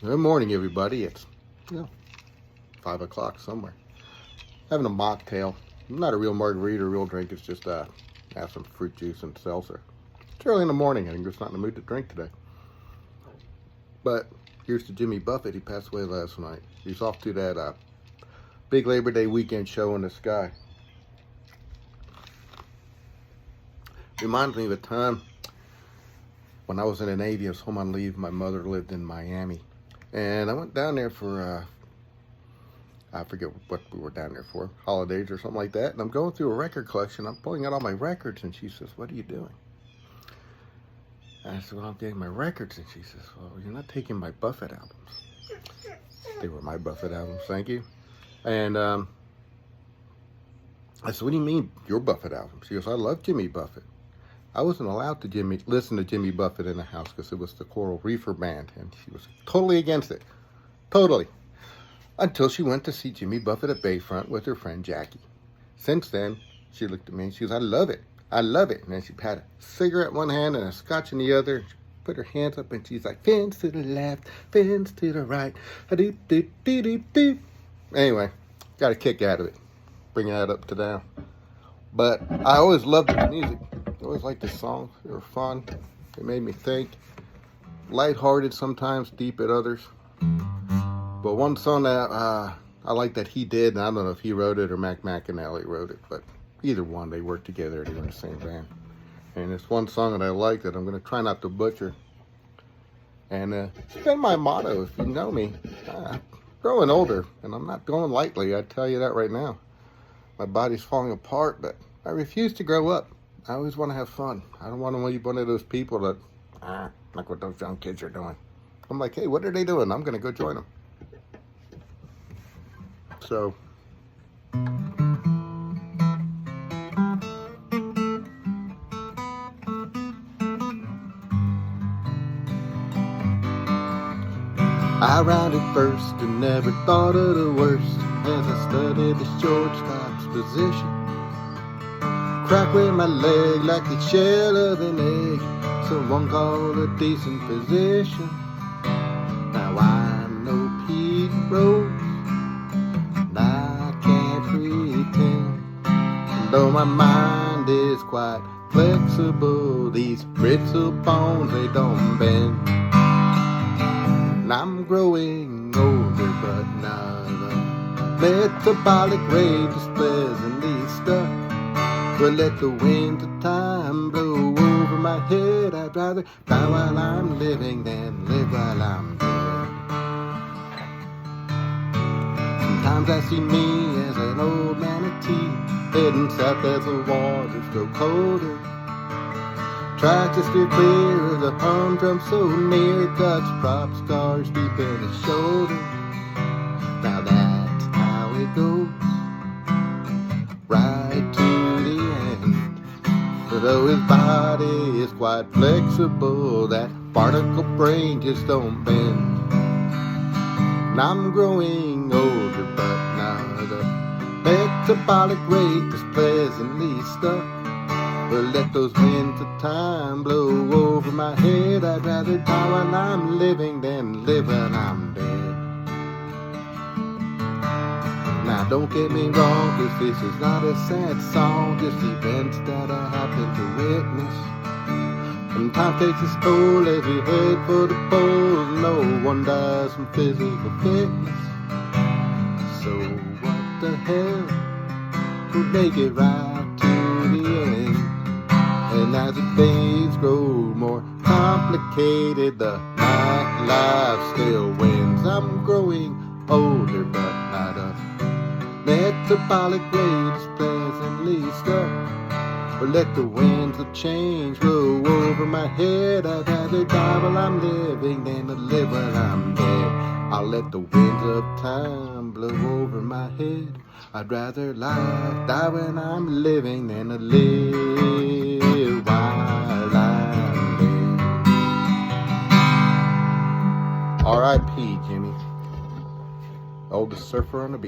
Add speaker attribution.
Speaker 1: Good morning, everybody. It's 5 o'clock somewhere. Having a mocktail. Not a real margarita, a real drink. It's just have some fruit juice and seltzer. It's early in the morning. I'm just not in the mood to drink today. But here's to Jimmy Buffett. He passed away last night. He's off to that big Labor Day weekend show in the sky. Reminds me of a time when I was in the Navy. I was home on leave. My mother lived in Miami. And I went down there for, I forget what we were down there for, holidays or something like that. And I'm going through a record collection. I'm pulling out all my records. And she says, "What are you doing?" And I said, "Well, I'm getting my records." And she says, "Well, you're not taking my Buffett albums." They were my Buffett albums, thank you. And I said, "What do you mean, your Buffett albums?" She goes, "I love Jimmy Buffett." I wasn't allowed to listen to Jimmy Buffett in the house because it was the Coral Reefer Band, and she was totally against it. Totally. Until she went to see Jimmy Buffett at Bayfront with her friend Jackie. Since then, she looked at me and she goes, "I love it. I love it." And then she had a cigarette in one hand and a scotch in the other. She put her hands up and she's like, "Fins to the left, fins to the right. Do-do-do-do-do." Anyway, got a kick out of it. Bringing that up to now. But I always loved his music. I always liked the songs. They were fun. They made me think. Lighthearted sometimes, deep at others. But one song that I like that he did, and I don't know if he wrote it or Mac McAnally wrote it, but either one, they worked together. They were in the same band. And it's one song that I like that I'm going to try not to butcher. And it's been my motto, if you know me. I'm growing older, and I'm not going lightly. I tell you that right now. My body's falling apart, but I refuse to grow up. I always want to have fun. I don't want to be one of those people that, like what those young kids are doing. I'm like, hey, what are they doing? I'm going to go join them. So, I rounded first and never thought of the worst as I studied the shortstop's position. Crack with my leg like the shell of an egg, someone called a decent position. Now I'm no Pete Rose, and I can't pretend. And though my mind is quite flexible, these brittle bones, they don't bend. And I'm growing older, but now the metabolic rate is pleasantly stuck. But let the winds of time blow over my head. I'd rather die while I'm living than live while I'm dead. Sometimes I see me as an old manatee, heading south as the waters grow colder. Try to steer clear of the humdrum so near, Dutch prop scars deep in his shoulder. Now that's how it goes, right to though his body is quite flexible, that particle brain just don't bend. And I'm growing older, but now the metabolic rate is pleasantly stuck. But let those winds of time blow over my head. I'd rather die while I'm living than live when I'm dead. Now don't get me wrong, cause this is not a sad song, just events that I happen to witness. And time takes its toll as we head for the polls. No one dies from physical fitness. So what the hell will make it right to the end? And as the days grow more complicated, the nightlife still wins. I'm growing older, but not a metabolic rate is pleasantly stuck. But let the winds of change blow over my head. I'd rather die while I'm living than to live while I'm dead. I'll let the winds of time blow over my head. I'd rather die when I'm living than to live while I'm dead. R.I.P. Jimmy, oldest surfer on the beach.